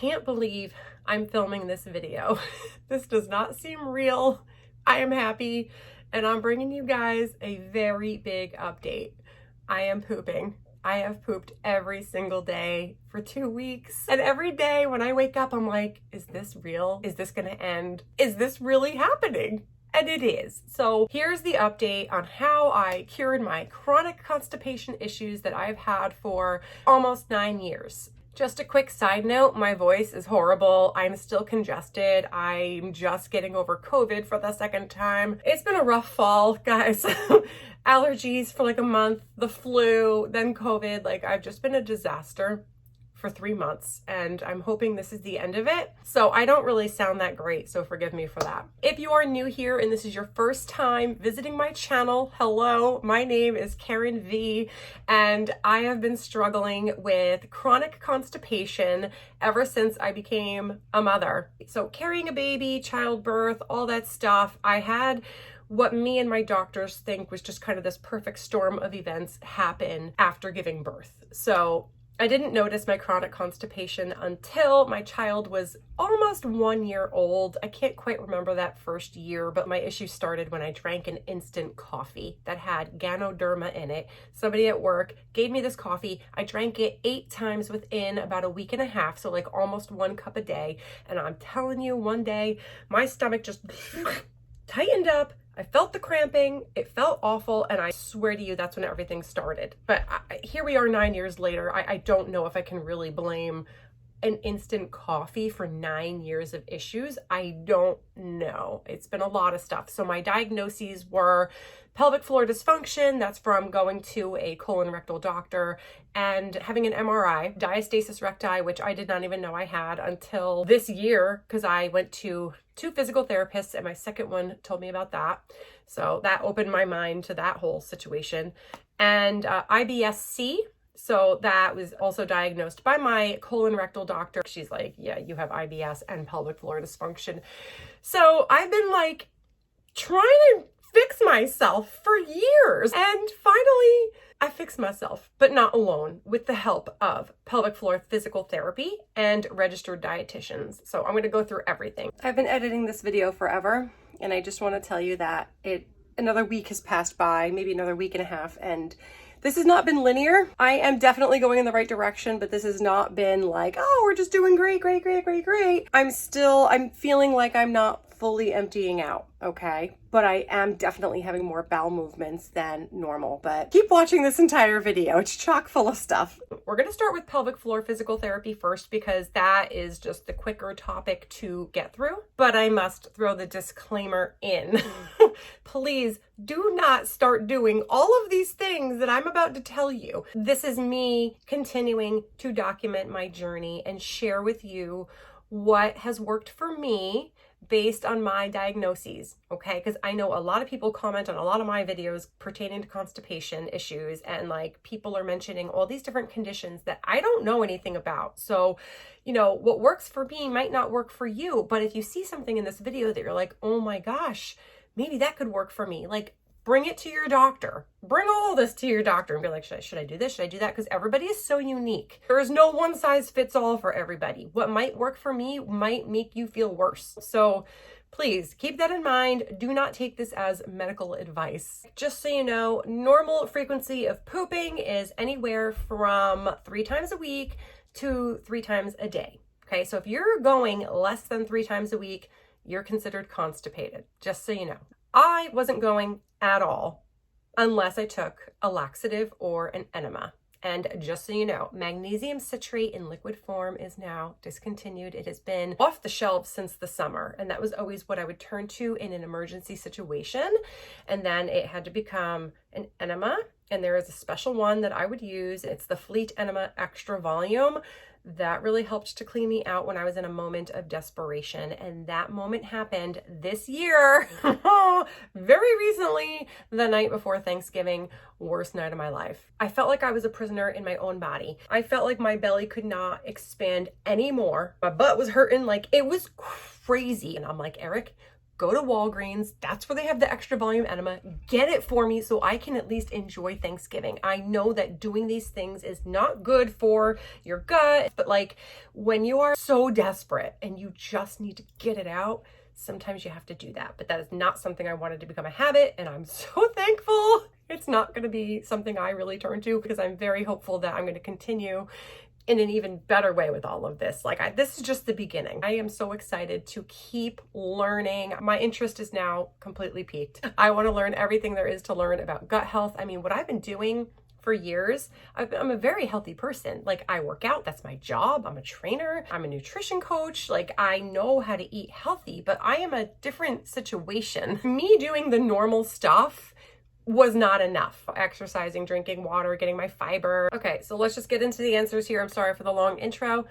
can't believe I'm filming this video. This does not seem real. I am happy, and I'm bringing you guys a very big update. I am pooping. I have pooped every single day for 2 weeks. And every day when I wake up, I'm like, is this real? Is this gonna end? Is this really happening? And it is. So here's the update on how I cured my chronic constipation issues that I've had for almost 9 years. Just a quick side note, my voice is horrible. I'm still congested. I'm just getting over COVID for the second time. It's been a rough fall, guys. Allergies for like a month, the flu, then COVID. Like, I've just been a disaster for 3 months, and I'm hoping this is the end of it. So I don't really sound that great, so forgive me for that. If you are new here and this is your first time visiting my channel, hello, my name is Karen V, and I have been struggling with chronic constipation ever since I became a mother. So carrying a baby, childbirth, all that stuff, I had what me and my doctors think was just kind of this perfect storm of events happen after giving birth. So I didn't notice my chronic constipation until my child was almost 1 year old. I can't quite remember that first year, but my issue started when I drank an instant coffee that had Ganoderma in it. Somebody at work gave me this coffee. I drank it 8 times within about a week and a half, so like almost 1 cup a day. And I'm telling you, one day my stomach just tightened up. I felt the cramping, it felt awful, and I swear to you, that's when everything started. But here we are 9 years later. I don't know if I can really blame an instant coffee for 9 years of issues. I don't know. It's been a lot of stuff. So my diagnoses were pelvic floor dysfunction, that's from going to a colon rectal doctor and having an MRI, diastasis recti, which I did not even know I had until this year, because I went to 2 physical therapists and my second one told me about that. So that opened my mind to that whole situation. And IBS-C. So that was also diagnosed by my colon rectal doctor. She's like, yeah, you have IBS and pelvic floor dysfunction. So I've been like trying to fix myself for years. And finally, I fixed myself, but not alone, with the help of pelvic floor physical therapy and registered dietitians. So I'm going to go through everything. I've been editing this video forever, and I just want to tell you that another week has passed by, maybe another week and a half, and this has not been linear. I am definitely going in the right direction, but this has not been like, oh, we're just doing great, great, great, great, great. I'm feeling like I'm not fully emptying out, okay? But I am definitely having more bowel movements than normal. But keep watching this entire video. It's chock full of stuff. We're gonna start with pelvic floor physical therapy first, because that is just the quicker topic to get through. But I must throw the disclaimer in. Please do not start doing all of these things that I'm about to tell you. This is me continuing to document my journey and share with you what has worked for me based on my diagnoses, okay? Because I know a lot of people comment on a lot of my videos pertaining to constipation issues, and like people are mentioning all these different conditions that I don't know anything about. So, you know, what works for me might not work for you, but if you see something in this video that you're like, oh my gosh, maybe that could work for me, like, bring it to your doctor. Bring all this to your doctor and be like, should I do this? Should I do that? Because everybody is so unique. There is no one size fits all for everybody. What might work for me might make you feel worse. So please keep that in mind. Do not take this as medical advice. Just so you know, normal frequency of pooping is anywhere from 3 times a week to 3 times a day. Okay, so if you're going less than 3 times a week, you're considered constipated, just so you know. I wasn't going at all unless I took a laxative or an enema. And just so you know, magnesium citrate in liquid form is now discontinued. It has been off the shelves since the summer, and that was always what I would turn to in an emergency situation. And then it had to become an enema, and there is a special one that I would use. It's the Fleet Enema Extra Volume. That really helped to clean me out when I was in a moment of desperation. And that moment happened this year, very recently, the night before Thanksgiving, worst night of my life. I felt like I was a prisoner in my own body. I felt like my belly could not expand anymore. My butt was hurting, like it was crazy. And I'm like, Eric, go to Walgreens. That's where they have the extra volume enema. Get it for me so I can at least enjoy Thanksgiving. I know that doing these things is not good for your gut, but like when you are so desperate and you just need to get it out, sometimes you have to do that. But that is not something I wanted to become a habit, and I'm so thankful it's not going to be something I really turn to, because I'm very hopeful that I'm going to continue in an even better way with all of this. Like this is just the beginning. I am so excited to keep learning. My interest is now completely peaked. I want to learn everything there is to learn about gut health. I mean, what I've been doing for years, I'm a very healthy person. Like I work out, that's my job. I'm a trainer, I'm a nutrition coach. Like I know how to eat healthy, but I am a different situation. Me doing the normal stuff was not enough. Exercising, drinking water, getting my fiber. Okay, so let's just get into the answers here. I'm sorry for the long intro.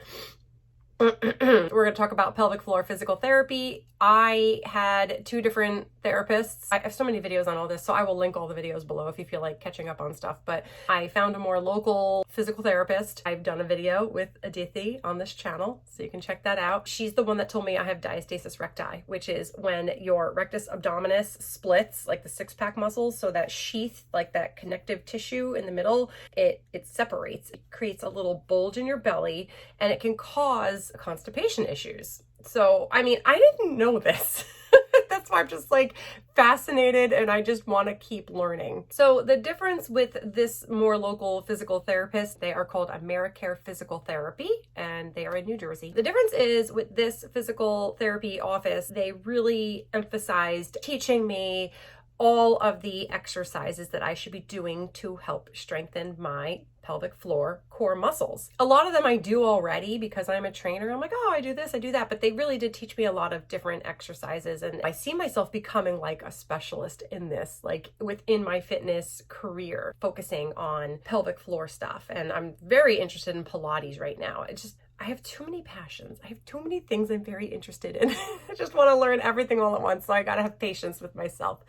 We're going to talk about pelvic floor physical therapy. I had 2 different therapists. I have so many videos on all this, so I will link all the videos below if you feel like catching up on stuff. But I found a more local physical therapist. I've done a video with Dietary on this channel, so you can check that out. She's the one that told me I have Diastasis Recti, which is when your rectus abdominis splits, like the 6-pack muscles, so that sheath, like that connective tissue in the middle, it separates. It creates a little bulge in your belly, and it can cause constipation issues. So, I mean, I didn't know this. That's why I'm just like fascinated, and I just want to keep learning. So the difference with this more local physical therapist, they are called Americare Physical Therapy, and they are in New Jersey. The difference is with this physical therapy office, they really emphasized teaching me all of the exercises that I should be doing to help strengthen my pelvic floor core muscles. A lot of them I do already because I'm a trainer. I'm like, oh, I do this, I do that. But they really did teach me a lot of different exercises. And I see myself becoming like a specialist in this, like within my fitness career, focusing on pelvic floor stuff. And I'm very interested in Pilates right now. I have too many passions. I have too many things I'm very interested in. I just want to learn everything all at once. So I got to have patience with myself.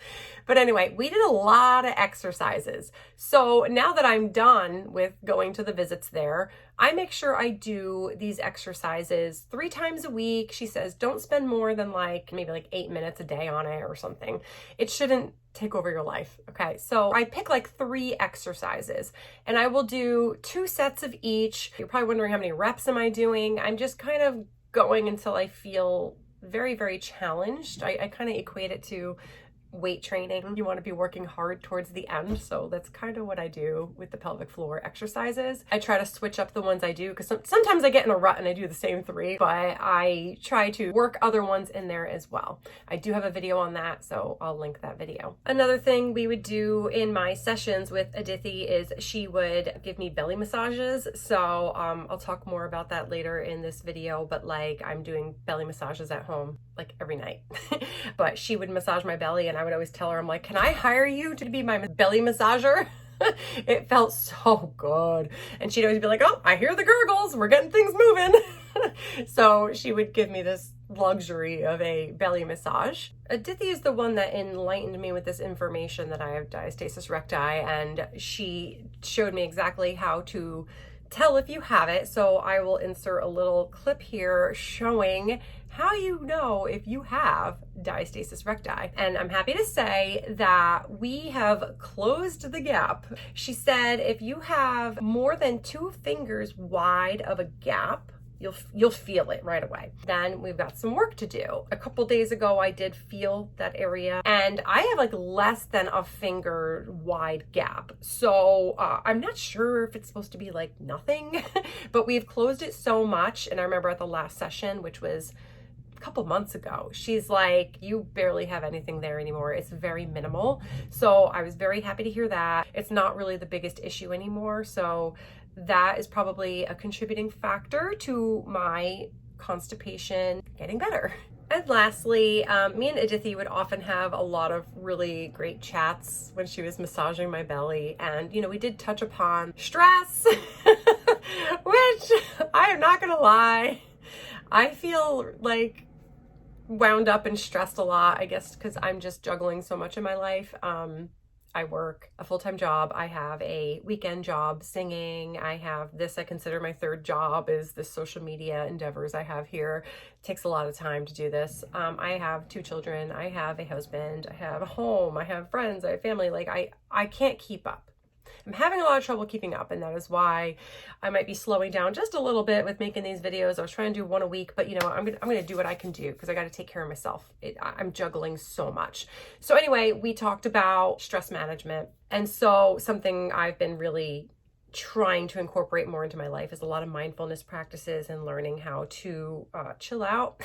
But anyway, we did a lot of exercises. So now that I'm done with going to the visits there, I make sure I do these exercises 3 times a week. She says, don't spend more than maybe 8 minutes a day on it or something. It shouldn't take over your life. Okay, so I pick 3 exercises, and I will do 2 sets of each. You're probably wondering, how many reps am I doing? I'm just kind of going until I feel very, very challenged. I kind of equate it to weight training. You want to be working hard towards the end. So that's kind of what I do with the pelvic floor exercises. I try to switch up the ones I do, because sometimes I get in a rut and I do the same 3, but I try to work other ones in there as well. I do have a video on that, so I'll link that video. Another thing we would do in my sessions with Aditi is she would give me belly massages. So I'll talk more about that later in this video, but I'm doing belly massages at home every night. But she would massage my belly, and I would always tell her, I'm like, can I hire you to be my belly massager? It felt so good. And she'd always be like, oh, I hear the gurgles, we're getting things moving. So she would give me this luxury of a belly massage. Aditi is the one that enlightened me with this information that I have diastasis recti, and she showed me exactly how to tell if you have it. So I will insert a little clip here showing how you know if you have diastasis recti. And I'm happy to say that we have closed the gap. She said if you have more than 2 fingers wide of a gap, you'll feel it right away. Then we've got some work to do. A couple days ago, I did feel that area, and I have less than a finger wide gap. So I'm not sure if it's supposed to be nothing, but we've closed it so much. And I remember at the last session, which was a couple months ago, she's like, you barely have anything there anymore. It's very minimal. So I was very happy to hear that. It's not really the biggest issue anymore. So that is probably a contributing factor to my constipation getting better. And lastly, me and Aditi would often have a lot of really great chats when she was massaging my belly. And, we did touch upon stress, which I am not gonna lie, I feel wound up and stressed a lot, I guess, because I'm just juggling so much in my life. I work a full-time job. I have a weekend job singing. I have this, I consider my third job, is the social media endeavors I have here. It takes a lot of time to do this. I have 2 children. I have a husband. I have a home. I have friends. I have family. Like I can't keep up. I'm having a lot of trouble keeping up, and that is why I might be slowing down just a little bit with making these videos. I was trying to do 1 a week, but you know, I'm gonna do what I can do because I got to take care of myself. I'm juggling so much. So anyway, we talked about stress management, and so something I've been really trying to incorporate more into my life is a lot of mindfulness practices and learning how to chill out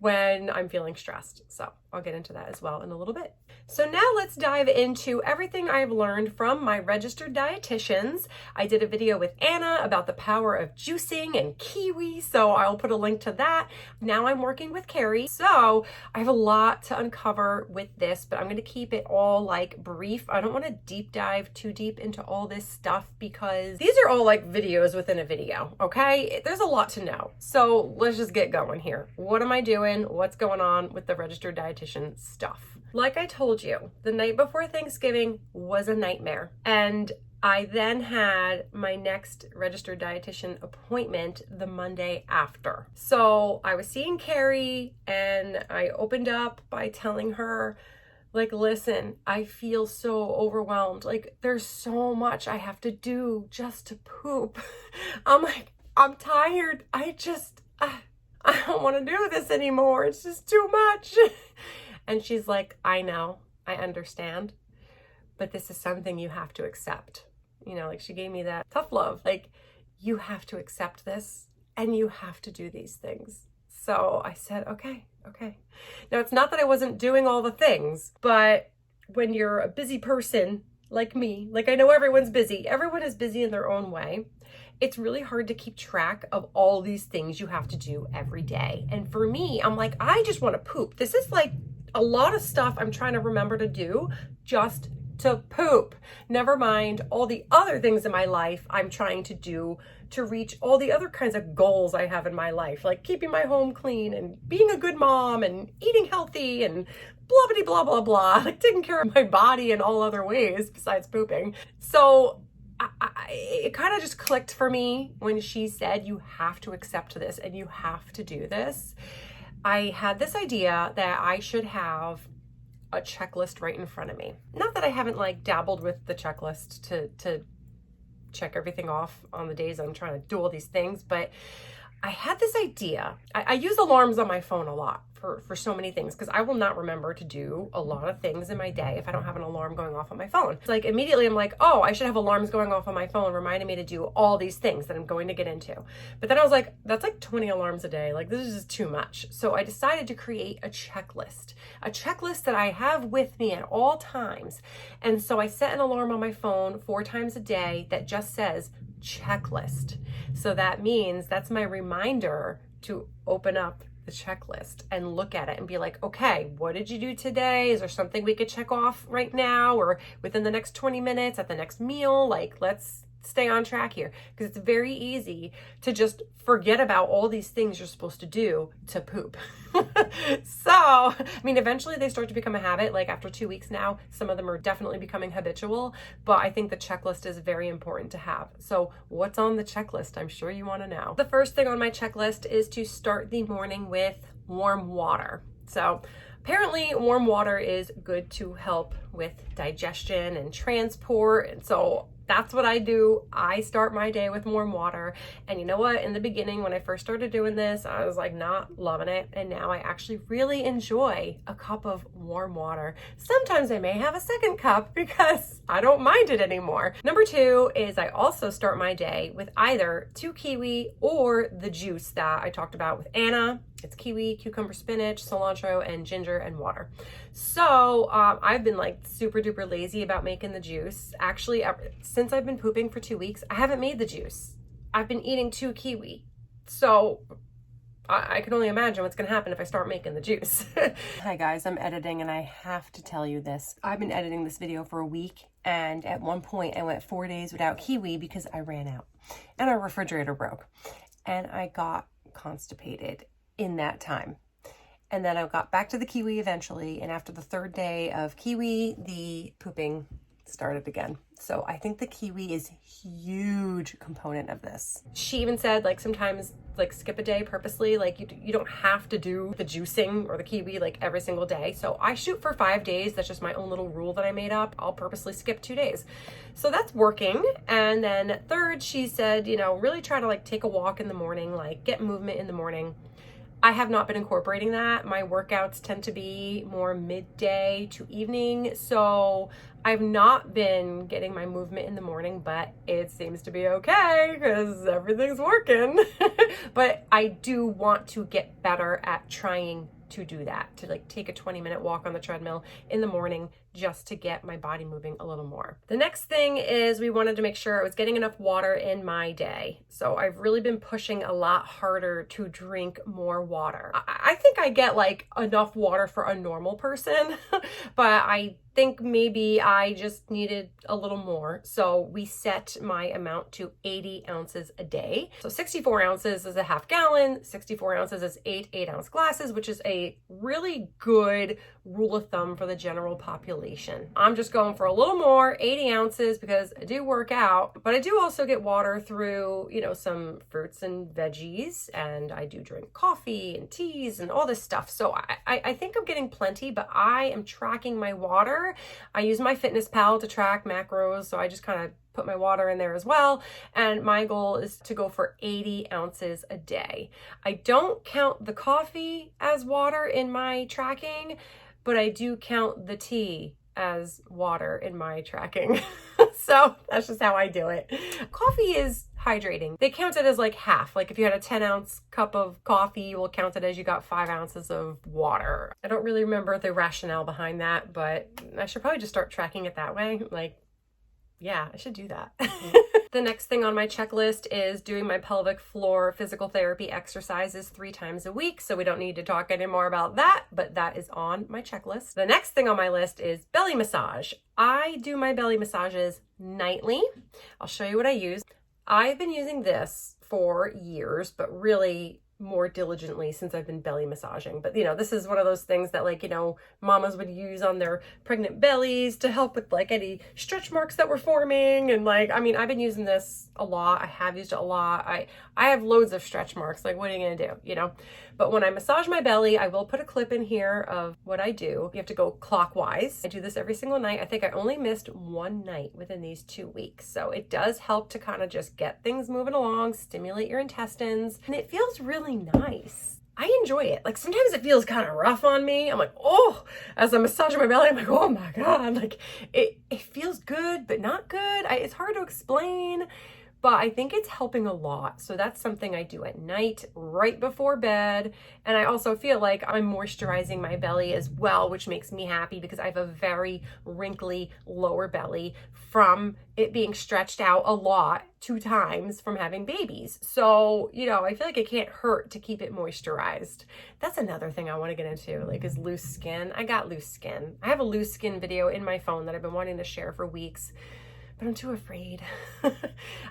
when I'm feeling stressed. So I'll get into that as well in a little bit. So now let's dive into everything I've learned from my registered dietitians. I did a video with Anna about the power of juicing and kiwi, so I'll put a link to that. Now I'm working with Carrie, so I have a lot to uncover with this, but I'm going to keep it all like brief. I don't want to deep dive too deep into all this stuff because these are all like videos within a video, okay? There's a lot to know. So let's just get going here. What am I doing? What's going on with the registered dietitian stuff? Like I told you, the night before Thanksgiving was a nightmare. And I then had my next registered dietitian appointment the Monday after. So I was seeing Carrie and I opened up by telling her, like, listen, I feel so overwhelmed. Like, there's so much I have to do just to poop. I'm like, I'm tired. I don't want to do this anymore. It's just too much. And she's like, I know, I understand, but this is something you have to accept. You know, like she gave me that tough love. Like, you have to accept this and you have to do these things. So I said, okay. Now, it's not that I wasn't doing all the things, but when you're a busy person like me, like I know everyone's busy, everyone is busy in their own way. It's really hard to keep track of all these things you have to do every day. And for me, I'm like, I just want to poop. This is like a lot of stuff I'm trying to remember to do just to poop. Never mind all the other things in my life I'm trying to do to reach all the other kinds of goals I have in my life, like keeping my home clean and being a good mom and eating healthy and blah, blah, blah, blah, like taking care of my body in all other ways besides pooping. So it kind of just clicked for me when she said, you have to accept this and you have to do this. I had this idea that I should have a checklist right in front of me. Not that I haven't like dabbled with the checklist to check everything off on the days I'm trying to do all these things, but I had this idea. I use alarms on my phone a lot for so many things because I will not remember to do a lot of things in my day if I don't have an alarm going off on my phone. It's like immediately I'm like, oh, I should have alarms going off on my phone reminding me to do all these things that I'm going to get into. But then I was like, that's like 20 alarms a day. Like, this is just too much. So I decided to create a checklist that I have with me at all times. And so I set an alarm on my phone 4 times a day that just says checklist. So that means that's my reminder to open up the checklist and look at it and be like, okay, what did you do today? Is there something we could check off right now or within the next 20 minutes at the next meal? Like, let's stay on track here, because it's very easy to just forget about all these things you're supposed to do to poop. So, I mean, eventually they start to become a habit. Like after 2 weeks now, some of them are definitely becoming habitual, but I think the checklist is very important to have. So what's on the checklist? I'm sure you want to know. The first thing on my checklist is to start the morning with warm water. So apparently warm water is good to help with digestion and transport. And so that's what I do. I start my day with warm water. And you know what? In the beginning, when I first started doing this, I was like not loving it. And now I actually really enjoy a cup of warm water. Sometimes I may have a second cup because I don't mind it anymore. Number 2 is I also start my day with either 2 kiwi or the juice that I talked about with Anna. It's kiwi, cucumber, spinach, cilantro, and ginger and water. So I've been like super duper lazy about making the juice. Actually, since I've been pooping for 2 weeks, I haven't made the juice. I've been eating 2 kiwi. So I can only imagine what's gonna happen if I start making the juice. Hi guys, I'm editing and I have to tell you this. I've been editing this video for a week, and at one point I went 4 days without kiwi because I ran out and our refrigerator broke and I got constipated in that time. And then I got back to the kiwi eventually. And after the third day of kiwi, the pooping started again. So I think the kiwi is a huge component of this. She even said, like, sometimes like skip a day purposely. Like you don't have to do the juicing or the kiwi like every single day. So I shoot for 5 days. That's just my own little rule that I made up. I'll purposely skip 2 days. So that's working. And then third, she said, you know, really try to like take a walk in the morning, like get movement in the morning. I have not been incorporating that. My workouts tend to be more midday to evening. So I've not been getting my movement in the morning, but it seems to be okay because everything's working. But I do want to get better at trying to do that, to like take a 20-minute walk on the treadmill in the morning just to get my body moving a little more. The next thing is we wanted to make sure I was getting enough water in my day. So I've really been pushing a lot harder to drink more water. I think I get like enough water for a normal person, but I think maybe I just needed a little more. So we set my amount to 80 ounces a day. So 64 ounces is a half gallon, 64 ounces is 8 8-ounce glasses, which is a really good rule of thumb for the general population. I'm just going for a little more, 80 ounces, because I do work out, but I do also get water through, you know, some fruits and veggies, and I do drink coffee and teas and all this stuff. So I think I'm getting plenty, but I am tracking my water. I use my FitnessPal to track macros, so I just kind of put my water in there as well. And my goal is to go for 80 ounces a day. I don't count the coffee as water in my tracking, but I do count the tea as water in my tracking. So that's just how I do it. Coffee is hydrating. They count it as like half. Like if you had a 10-ounce cup of coffee, you will count it as you got 5 ounces of water. I don't really remember the rationale behind that, but I should probably just start tracking it that way. Like, yeah, I should do that. The next thing on my checklist is doing my pelvic floor physical therapy exercises 3 times a week. So we don't need to talk anymore about that, but that is on my checklist. The next thing on my list is belly massage. I do my belly massages nightly. I'll show you what I use. I've been using this for years, but really more diligently since I've been belly massaging. But you know, this is one of those things that, like, you know, mamas would use on their pregnant bellies to help with like any stretch marks that were forming. And like, I mean, I've been using this a lot. I have used it a lot. I have loads of stretch marks. Like, what are you gonna do, you know? But when I massage my belly, I will put a clip in here of what I do. You have to go clockwise. I do this every single night. I think I only missed 1 night within these 2 weeks. So it does help to kind of just get things moving along, stimulate your intestines, and it feels really nice. I enjoy it. Like sometimes it feels kind of rough on me. I'm like, oh, as I'm massaging my belly, I'm like, oh my God, like it feels good, but not good. It's hard to explain. But I think it's helping a lot. So that's something I do at night, right before bed. And I also feel like I'm moisturizing my belly as well, which makes me happy because I have a very wrinkly lower belly from it being stretched out a lot 2 times from having babies. So, you know, I feel like it can't hurt to keep it moisturized. That's another thing I want to get into, like, is loose skin. I got loose skin. I have a loose skin video in my phone that I've been wanting to share for weeks, but I'm too afraid. I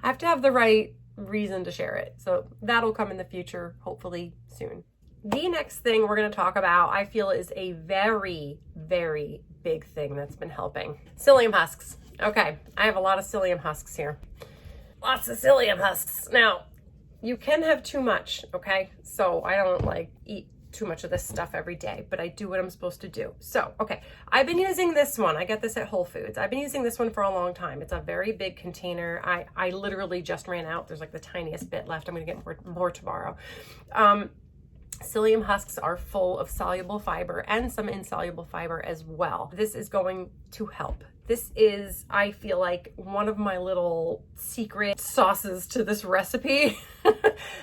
have to have the right reason to share it. So that'll come in the future, hopefully soon. The next thing we're going to talk about, I feel, is a very, very big thing that's been helping. Psyllium husks. Okay, I have a lot of psyllium husks here. Lots of psyllium husks. Now, you can have too much, okay? So I don't like eat too much of this stuff every day, but I do what I'm supposed to do. So, okay, I've been using this one. I get this at Whole Foods. I've been using this one for a long time. It's a very big container. I literally just ran out. There's like the tiniest bit left. I'm going to get more tomorrow. Psyllium husks are full of soluble fiber and some insoluble fiber as well. This is going to help. This is, I feel like, one of my little secret sauces to this recipe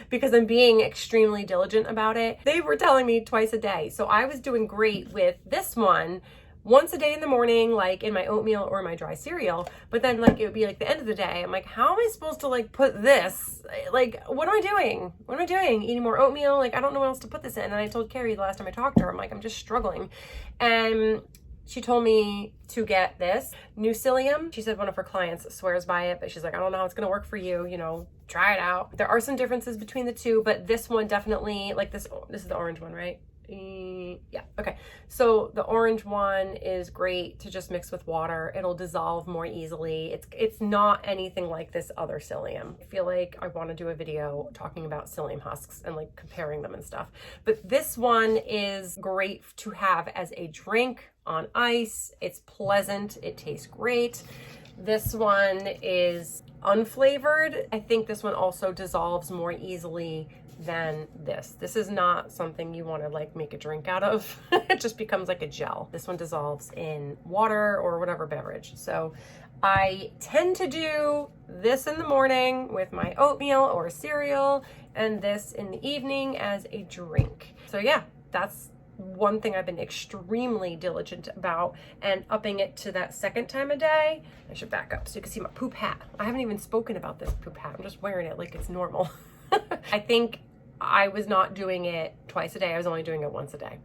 because I'm being extremely diligent about it. They were telling me twice a day. So I was doing great with this one once a day in the morning, like in my oatmeal or my dry cereal. But then like it would be like the end of the day. I'm like, how am I supposed to like put this? Like, what am I doing? What am I doing? Eating more oatmeal? Like, I don't know what else to put this in. And I told Carrie the last time I talked to her, I'm like, I'm just struggling. And she told me to get this new psyllium. She said one of her clients swears by it, but she's like, I don't know how it's gonna work for you, you know, try it out. There are some differences between the two, but this one definitely, like this is the orange one, right? Yeah, okay. So the orange one is great to just mix with water. It'll dissolve more easily. It's not anything like this other psyllium. I feel like I want to do a video talking about psyllium husks and like comparing them and stuff. But this one is great to have as a drink on ice. It's pleasant. It tastes great. This one is unflavored. I think this one also dissolves more easily than this. This is not something you want to like make a drink out of. It just becomes like a gel. This one dissolves in water or whatever beverage. So I tend to do this in the morning with my oatmeal or cereal, and this in the evening as a drink. So yeah, that's one thing I've been extremely diligent about, and upping it to that second time a day. I should back up so you can see my poop hat. I haven't even spoken about this poop hat. I'm just wearing it like it's normal. I think I was not doing it twice a day. I was only doing it once a day.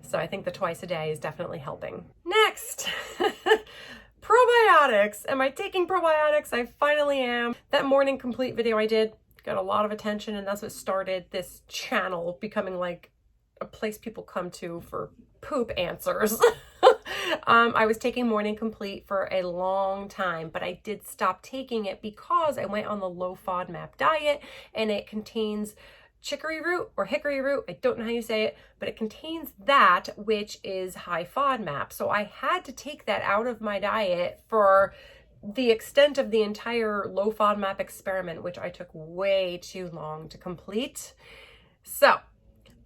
So I think the twice a day is definitely helping. Next, probiotics. Am I taking probiotics? I finally am. That morning complete video I did got a lot of attention, and that's what started this channel becoming like a place people come to for poop answers. I was taking morning complete for a long time, but I did stop taking it because I went on the low FODMAP diet, and it contains chicory root or hickory root. I don't know how you say it, but it contains that, which is high FODMAP. So I had to take that out of my diet for the extent of the entire low FODMAP experiment, which I took way too long to complete. So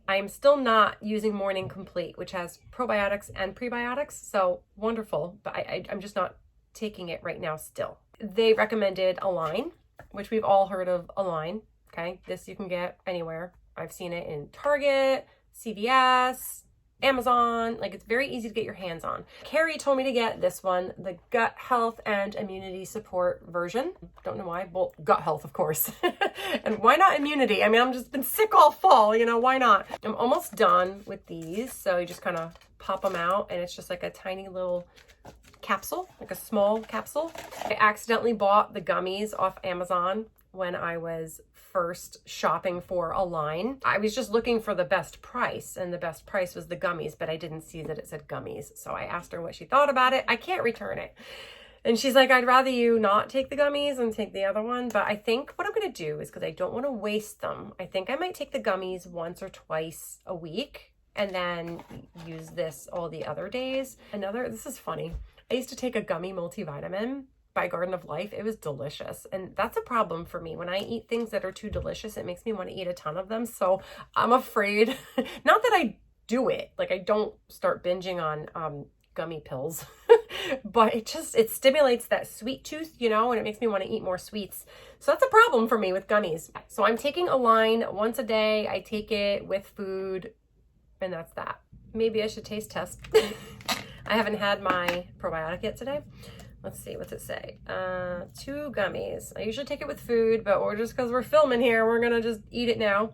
I am still not using Morning Complete, which has probiotics and prebiotics. So wonderful, but I'm just not taking it right now still. They recommended Align, which we've all heard of Align. Okay, this you can get anywhere. I've seen it in Target, CVS, Amazon. Like, it's very easy to get your hands on. Carrie told me to get this one, the gut health and immunity support version. Don't know why. Well, gut health, of course. And why not immunity? I mean, I'm just been sick all fall, you know, why not? I'm almost done with these. So you just kind of pop them out, and it's just like a tiny little capsule, like a small capsule. I accidentally bought the gummies off Amazon when I was first shopping for Align. I was just looking for the best price, and the best price was the gummies, but I didn't see that it said gummies. So I asked her what she thought about it. I can't return it. And she's like, I'd rather you not take the gummies and take the other one. But I think what I'm going to do is, because I don't want to waste them, I think I might take the gummies once or twice a week and then use this all the other days. This is funny. I used to take a gummy multivitamin by Garden of Life. It was delicious. And that's a problem for me. When I eat things that are too delicious, it makes me want to eat a ton of them. So I'm afraid, not that I do it, like I don't start binging on gummy pills, but it stimulates that sweet tooth, you know, and it makes me want to eat more sweets. So that's a problem for me with gummies. So I'm taking Align once a day. I take it with food, and that's that. Maybe I should taste test. I haven't had my probiotic yet today. Let's see, what's it say? 2 gummies. I usually take it with food, but just because we're filming here, we're gonna just eat it now.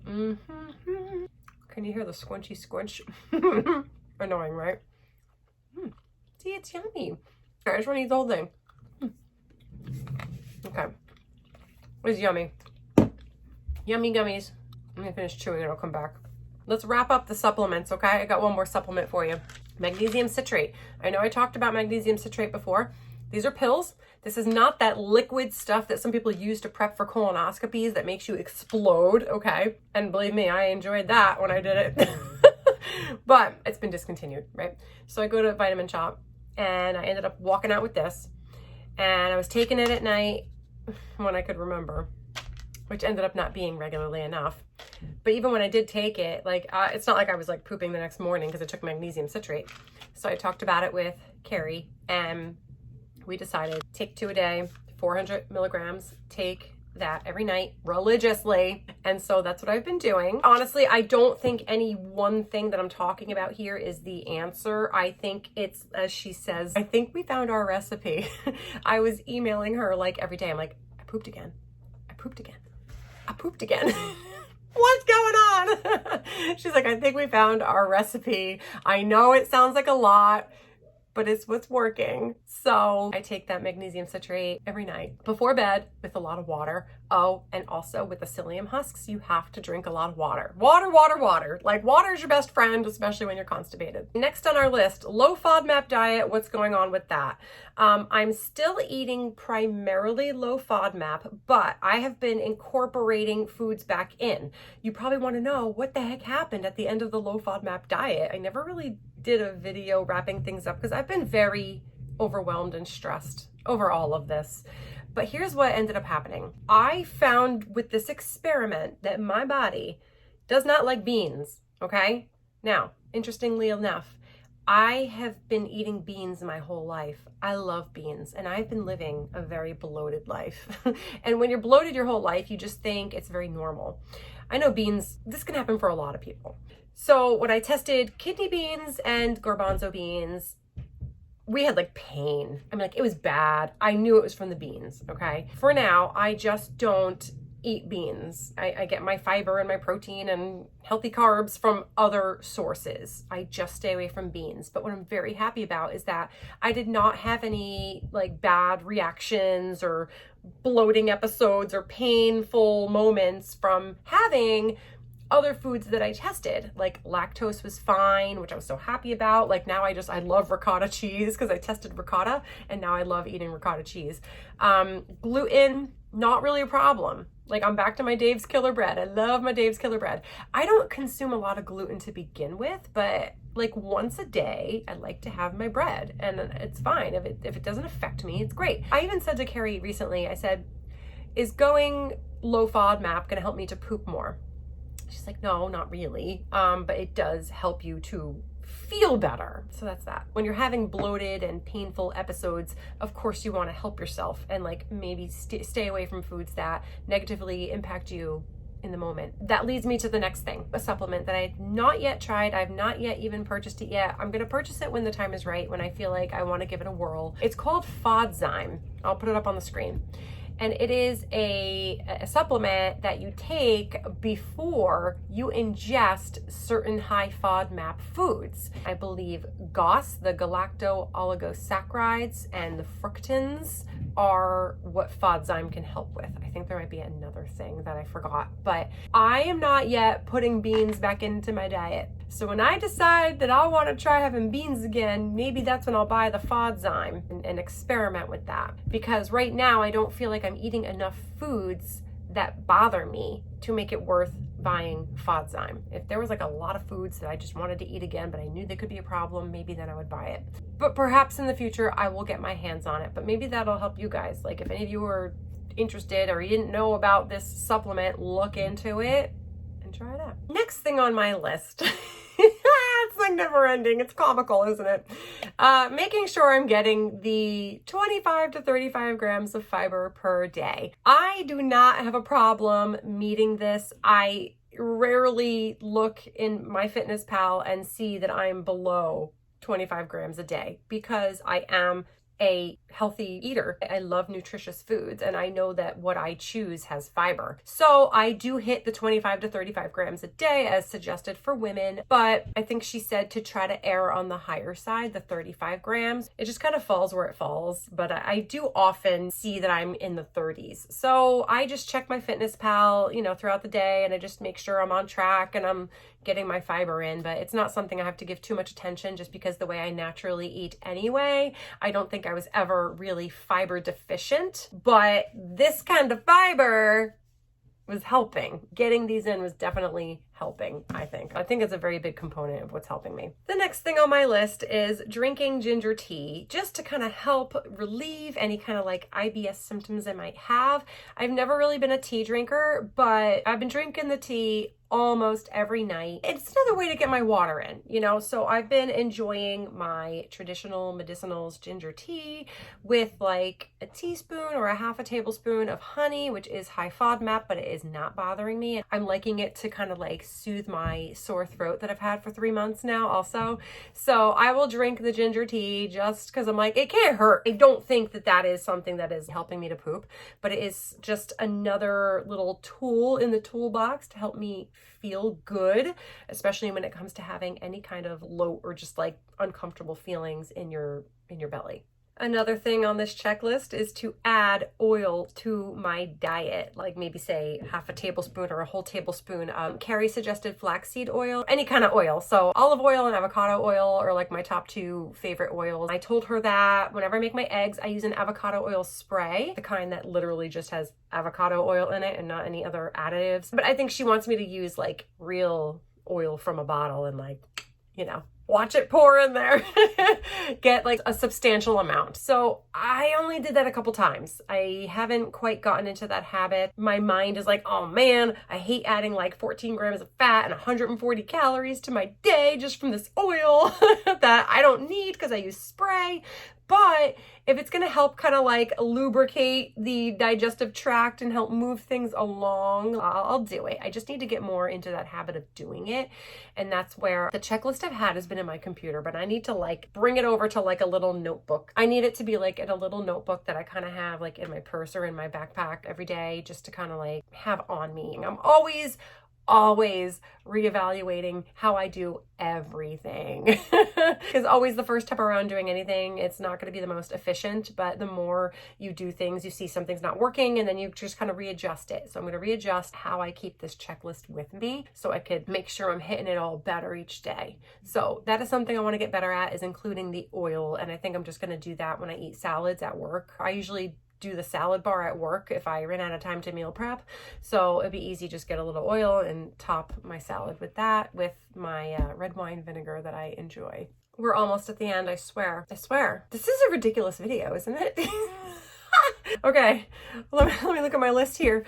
Mm-hmm. Can you hear the squinchy squinch? Annoying, right? See, it's yummy. I just want to eat the whole thing. Okay. It's yummy. Yummy gummies. I'm gonna finish chewing and I'll come back. Let's wrap up the supplements, okay? I got one more supplement for you. Magnesium citrate. I know I talked about magnesium citrate before. These are pills. This is not that liquid stuff that some people use to prep for colonoscopies that makes you explode, okay? And believe me, I enjoyed that when I did it. But it's been discontinued, right? So I go to Vitamin Shop, and I ended up walking out with this. And I was taking it at night when I could remember, which ended up not being regularly enough. But even when I did take it, like, it's not like I was like pooping the next morning because I took magnesium citrate. So I talked about it with Carrie, and we decided take 2 a day, 400 milligrams, take that every night religiously. And so that's what I've been doing. Honestly, I don't think any one thing that I'm talking about here is the answer. I think it's, as she says, I think we found our recipe. I was emailing her like every day. I'm like, I pooped again. I pooped again. I pooped again. What's going on? She's like, I think we found our recipe. I know it sounds like a lot, but it's what's working. So I take that magnesium citrate every night before bed with a lot of water. Oh, and also with the psyllium husks, you have to drink a lot of water. Water, water, water. Like, water is your best friend, especially when you're constipated. Next on our list, low FODMAP diet. What's going on with that? I'm still eating primarily low FODMAP, but I have been incorporating foods back in. You probably want to know what the heck happened at the end of the low FODMAP diet. I never really did a video wrapping things up because I've been very overwhelmed and stressed over all of this. But here's what ended up happening. I found with this experiment that my body does not like beans, okay? Now, interestingly enough, I have been eating beans my whole life. I love beans, and I've been living a very bloated life. And when you're bloated your whole life, you just think it's very normal. I know beans, this can happen for a lot of people. So when I tested kidney beans and garbanzo beans, we had like pain. I mean, like, it was bad. I knew it was from the beans, okay? For now, I just don't eat beans. I get my fiber and my protein and healthy carbs from other sources. I just stay away from beans. But what I'm very happy about is that I did not have any like bad reactions or bloating episodes or painful moments from having other foods that I tested. Like, lactose was fine, which I was so happy about. Like, now I love ricotta cheese because I tested ricotta and now I love eating ricotta cheese. Gluten, not really a problem. Like, I'm back to my Dave's Killer Bread. I love my Dave's Killer Bread. I don't consume a lot of gluten to begin with, but like once a day, I like to have my bread, and it's fine. If it doesn't affect me, it's great. I even said to Carrie recently, I said, is going low FODMAP gonna help me to poop more? She's like, no, not really. But it does help you to feel better. So that's that. When you're having bloated and painful episodes, of course you want to help yourself and like maybe stay away from foods that negatively impact you in the moment. That leads me to the next thing, a supplement that I have not yet tried. I've not yet even purchased it yet. I'm going to purchase it when the time is right, when I feel like I want to give it a whirl. It's called FODzyme. I'll put it up on the screen. And it is a supplement that you take before you ingest certain high FODMAP foods. I believe GOS, the galacto-oligosaccharides, and the fructans are what FODzyme can help with. I think there might be another thing that I forgot, but I am not yet putting beans back into my diet. So when I decide that I want to try having beans again, maybe that's when I'll buy the FODzyme and experiment with that. Because right now I don't feel like I'm eating enough foods that bother me to make it worth buying FODzyme. If there was like a lot of foods that I just wanted to eat again, but I knew they could be a problem, maybe then I would buy it. But perhaps in the future I will get my hands on it. But maybe that'll help you guys. Like, if any of you are interested or you didn't know about this supplement, look into it and try it out. Next thing on my list. It's like never ending. It's comical, isn't it? Making sure I'm getting the 25 to 35 grams of fiber per day. I do not have a problem meeting this. I rarely look in my MyFitnessPal and see that I'm below 25 grams a day because I am a healthy eater. I love nutritious foods, and I know that what I choose has fiber. So I do hit the 25 to 35 grams a day as suggested for women, but I think she said to try to err on the higher side, the 35 grams. It just kind of falls where it falls, but I do often see that I'm in the 30s. So I just check my MyFitnessPal, throughout the day, and I just make sure I'm on track and I'm getting my fiber in, but it's not something I have to give too much attention just because the way I naturally eat anyway. I don't think I was ever really fiber deficient, but this kind of fiber was helping. Getting these in was definitely helping, I think. I think it's a very big component of what's helping me. The next thing on my list is drinking ginger tea, just to kind of help relieve any kind of like IBS symptoms I might have. I've never really been a tea drinker, but I've been drinking the tea almost every night. It's another way to get my water in, so I've been enjoying my traditional medicinals ginger tea with like a teaspoon or a half a tablespoon of honey, which is high FODMAP, but it is not bothering me. I'm liking it to kind of like soothe my sore throat that I've had for 3 months now also. So I will drink the ginger tea just because I'm like, it can't hurt. I don't think that is something that is helping me to poop, but it is just another little tool in the toolbox to help me feel good, especially when it comes to having any kind of low or just like uncomfortable feelings in your belly. Another thing on this checklist is to add oil to my diet, like maybe say half a tablespoon or a whole tablespoon. Carrie suggested flaxseed oil, any kind of oil. So olive oil and avocado oil are like my top two favorite oils. I told her that whenever I make my eggs, I use an avocado oil spray, the kind that literally just has avocado oil in it and not any other additives. But I think she wants me to use like real oil from a bottle and like, you know, watch it pour in there, get like a substantial amount. So I only did that a couple times. I haven't quite gotten into that habit. My mind is like, oh man, I hate adding like 14 grams of fat and 140 calories to my day just from this oil that I don't need because I use spray. But if it's going to help kind of like lubricate the digestive tract and help move things along, I'll do it. I just need to get more into that habit of doing it. And that's where the checklist I've had has been in my computer, but I need to like bring it over to like a little notebook. I need it to be like in a little notebook that I kind of have like in my purse or in my backpack every day just to kind of like have on me. I'm always reevaluating how I do everything. Because always the first time around doing anything, it's not going to be the most efficient, but the more you do things, you see something's not working and then you just kind of readjust it. So I'm going to readjust how I keep this checklist with me so I could make sure I'm hitting it all better each day. So that is something I want to get better at, is including the oil. And I think I'm just going to do that when I eat salads at work. I usually do the salad bar at work if I ran out of time to meal prep. So it'd be easy, just get a little oil and top my salad with that, with my red wine vinegar that I enjoy. We're almost at the end, I swear. I swear. This is a ridiculous video, isn't it? Okay, let me look at my list here.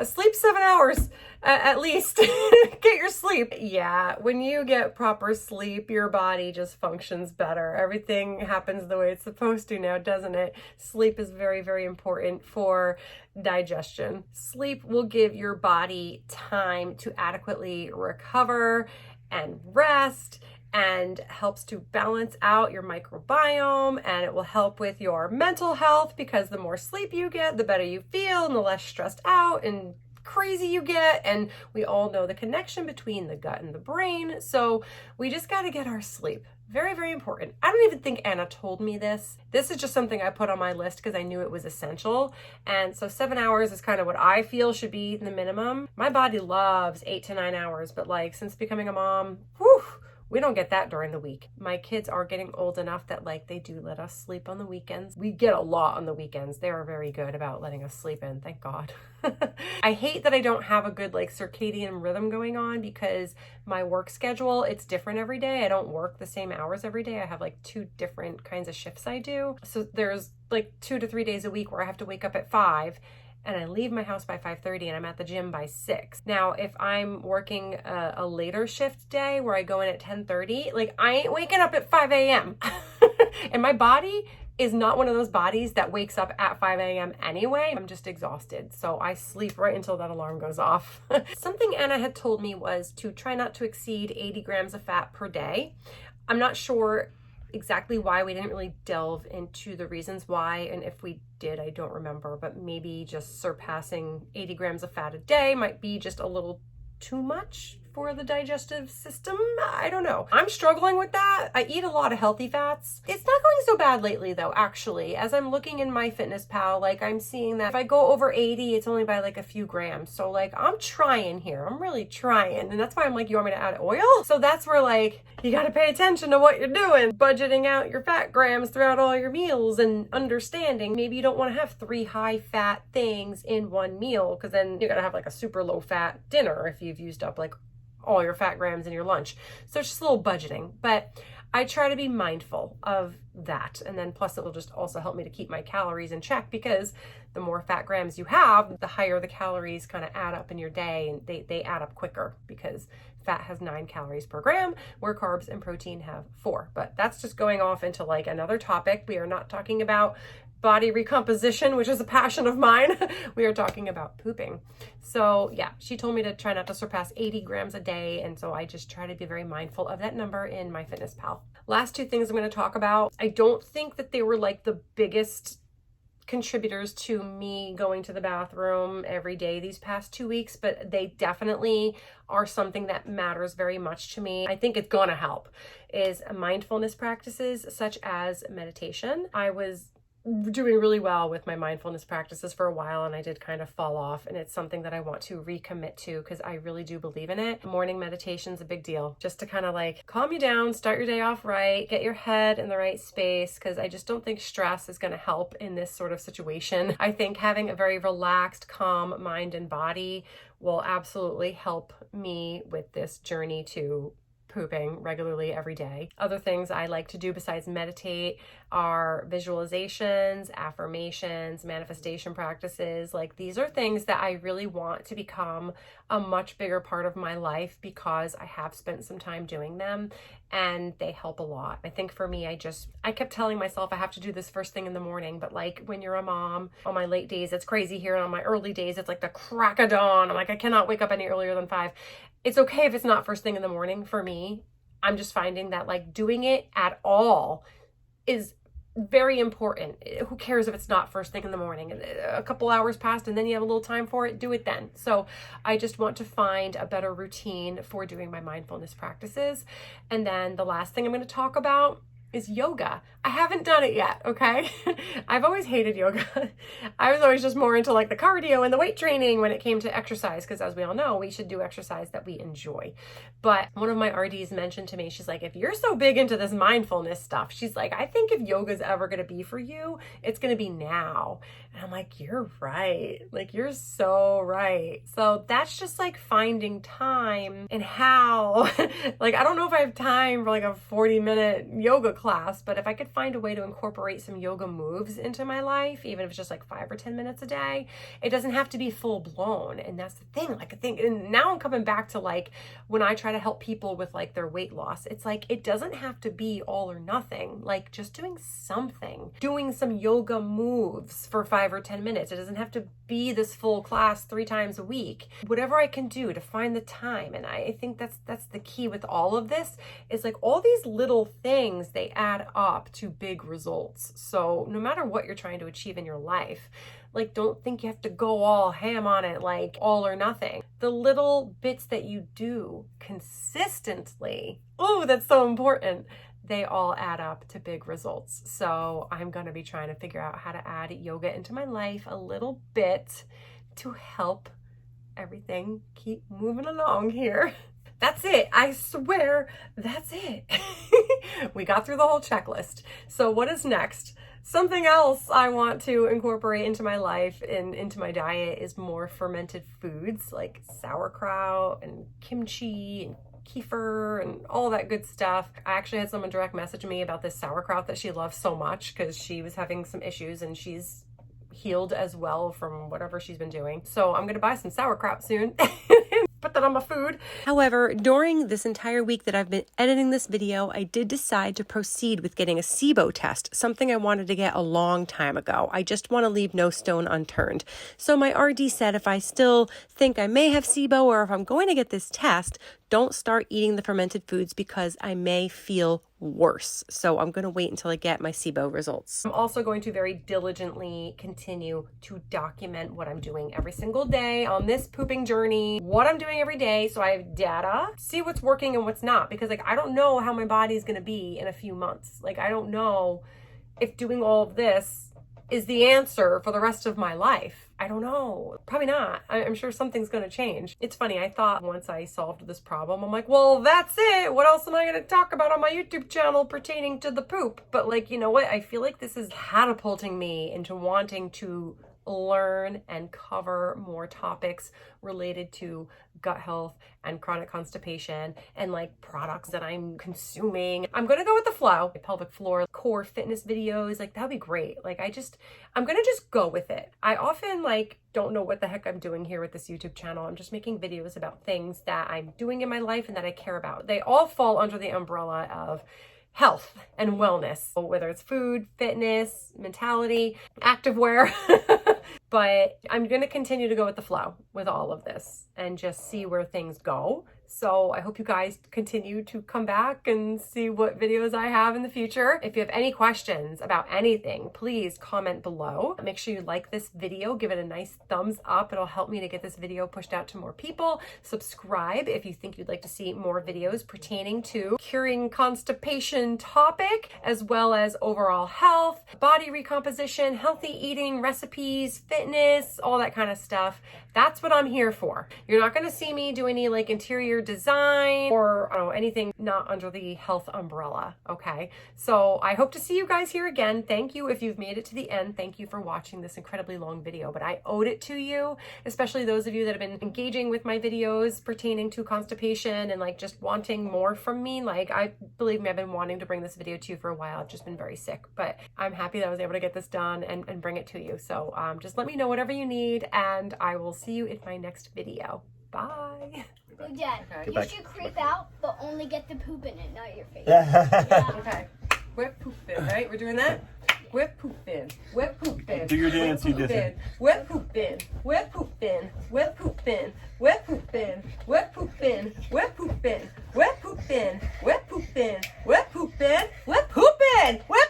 Sleep 7 hours at least. Get your sleep. Yeah, when you get proper sleep, your body just functions better. Everything happens the way it's supposed to now, doesn't it? Sleep is very, very important for digestion. Sleep will give your body time to adequately recover and rest, and helps to balance out your microbiome, and it will help with your mental health, because the more sleep you get, the better you feel and the less stressed out and crazy you get. And we all know the connection between the gut and the brain. So we just got to get our sleep. Very, very important. I don't even think Anna told me this. This is just something I put on my list because I knew it was essential. And so 7 hours is kind of what I feel should be the minimum. My body loves 8 to 9 hours, but like since becoming a mom, whew, we don't get that during the week. My kids are getting old enough that like they do let us sleep on the weekends. We get a lot on the weekends. They are very good about letting us sleep in, thank God. I hate that I don't have a good like circadian rhythm going on, because my work schedule, it's different every day. I don't work the same hours every day. I have like 2 different kinds of shifts I do. So there's like 2 to 3 days a week where I have to wake up at 5 and I leave my house by 5:30 and I'm at the gym by 6. Now, if I'm working a later shift day where I go in at 10:30, like I ain't waking up at 5 a.m. And my body is not one of those bodies that wakes up at 5 a.m. anyway. I'm just exhausted. So I sleep right until that alarm goes off. Something Anna had told me was to try not to exceed 80 grams of fat per day. I'm not sure exactly why. We didn't really delve into the reasons why, and if we did, I don't remember, but maybe just surpassing 80 grams of fat a day might be just a little too much for the digestive system. I don't know. I'm struggling with that. I eat a lot of healthy fats. It's not going so bad lately though, actually. As I'm looking in MyFitnessPal, like I'm seeing that if I go over 80, it's only by like a few grams. So like I'm trying here. I'm really trying. And that's why I'm like, you want me to add oil? So that's where like, you got to pay attention to what you're doing. Budgeting out your fat grams throughout all your meals and understanding maybe you don't want to have 3 high fat things in one meal, because then you're going to have like a super low fat dinner if you've used up like all your fat grams in your lunch. So it's just a little budgeting, but I try to be mindful of that. And then plus it will just also help me to keep my calories in check, because the more fat grams you have, the higher the calories kind of add up in your day, and they add up quicker, because fat has 9 calories per gram, where carbs and protein have 4. But that's just going off into like another topic. We are not talking about body recomposition, which is a passion of mine. We are talking about pooping. So yeah, she told me to try not to surpass 80 grams a day. And so I just try to be very mindful of that number in MyFitnessPal. Last 2 things I'm going to talk about. I don't think that they were like the biggest contributors to me going to the bathroom every day these past 2 weeks, but they definitely are something that matters very much to me. I think it's gonna help is mindfulness practices such as meditation. I was doing really well with my mindfulness practices for a while, and I did kind of fall off, and it's something that I want to recommit to because I really do believe in it. Morning meditation's a big deal, just to kind of like calm you down, start your day off right, get your head in the right space, because I just don't think stress is going to help in this sort of situation. I think having a very relaxed, calm mind and body will absolutely help me with this journey to pooping regularly every day. Other things I like to do besides meditate are visualizations, affirmations, manifestation practices. Like, these are things that I really want to become a much bigger part of my life because I have spent some time doing them and they help a lot. I think for me, I kept telling myself I have to do this first thing in the morning, but like when you're a mom, on my late days, it's crazy here. And on my early days, it's like the crack of dawn. I'm like, I cannot wake up any earlier than 5. It's okay if it's not first thing in the morning for me. I'm just finding that like doing it at all is very important. Who cares if it's not first thing in the morning? A couple hours passed and then you have a little time for it, do it then. So I just want to find a better routine for doing my mindfulness practices. And then the last thing I'm going to talk about is yoga. I haven't done it yet, okay? I've always hated yoga. I was always just more into like the cardio and the weight training when it came to exercise, because as we all know, we should do exercise that we enjoy. But one of my RDs mentioned to me, she's like, if you're so big into this mindfulness stuff, she's like, I think if yoga's ever going to be for you, it's going to be now. And I'm like, you're right. Like, you're so right. So that's just like finding time and how, like, I don't know if I have time for like a 40-minute yoga class, but if I could find a way to incorporate some yoga moves into my life, even if it's just like 5 or 10 minutes a day, it doesn't have to be full blown. And that's the thing. Like, I think, and now I'm coming back to like when I try to help people with like their weight loss, it's like, it doesn't have to be all or nothing. Like, just doing something, doing some yoga moves for 5 or 10 minutes. It doesn't have to be this full class 3 times a week. Whatever I can do to find the time. And I think that's the key with all of this, is like all these little things, they add up to big results. So no matter what you're trying to achieve in your life, like, don't think you have to go all ham on it, like all or nothing. The little bits that you do consistently, oh, that's so important. They all add up to big results. So I'm going to be trying to figure out how to add yoga into my life a little bit to help everything keep moving along here. That's it. I swear, that's it. We got through the whole checklist. So what is next? Something else I want to incorporate into my life and into my diet is more fermented foods like sauerkraut and kimchi and kefir and all that good stuff. I actually had someone direct message me about this sauerkraut that she loves so much because she was having some issues and she's healed as well from whatever she's been doing. So I'm going to buy some sauerkraut soon. Put that on my food. However, during this entire week that I've been editing this video, I did decide to proceed with getting a SIBO test, something I wanted to get a long time ago. I just want to leave no stone unturned. So my RD said if I still think I may have SIBO or if I'm going to get this test, don't start eating the fermented foods because I may feel worse. So I'm going to wait until I get my SIBO results. I'm also going to very diligently continue to document what I'm doing every single day on this pooping journey, what I'm doing every day. So I have data, see what's working and what's not, because like, I don't know how my body's going to be in a few months. Like, I don't know if doing all of this is the answer for the rest of my life. I don't know. Probably not. I'm sure something's going to change. It's funny. I thought once I solved this problem, I'm like, well, that's it. What else am I going to talk about on my YouTube channel pertaining to the poop? But like, you know what? I feel like this is catapulting me into wanting to learn and cover more topics related to gut health and chronic constipation and like products that I'm consuming. I'm going to go with the flow. Pelvic floor, core fitness videos, like that'd be great. Like I'm going to just go with it. I often like don't know what the heck I'm doing here with this YouTube channel. I'm just making videos about things that I'm doing in my life and that I care about. They all fall under the umbrella of health and wellness, whether it's food, fitness, mentality, activewear. But I'm going to continue to go with the flow with all of this and just see where things go. So I hope you guys continue to come back and see what videos I have in the future. If you have any questions about anything, please comment below. Make sure you like this video, give it a nice thumbs up. It'll help me to get this video pushed out to more people. Subscribe if you think you'd like to see more videos pertaining to curing constipation topic, as well as overall health, body recomposition, healthy eating, recipes, fitness, all that kind of stuff. That's what I'm here for. You're not gonna see me do any like interior design or I don't know, anything not under the health umbrella, okay? So I hope to see you guys here again. Thank you if you've made it to the end. Thank you for watching this incredibly long video, but I owed it to you, especially those of you that have been engaging with my videos pertaining to constipation and like just wanting more from me. Like, believe me, I've been wanting to bring this video to you for a while. I've just been very sick, but I'm happy that I was able to get this done and bring it to you. So just let me know whatever you need, and I will see you in my next video. Bye. Hey, Dad, Okay. you should creep out, but only get the poop in it, not your face. Yeah. Okay. Whip poop in, right? We're doing that? Whip poop in. Whip poop in. Do your dance, you Whip poop did. in. Whip poop in. Whip poop in. Whip poop in. Whip poop in. Whip poop in. Whip poop in. Whip poop in. Whip poop in. Whip poop in. Whip poop in. Whip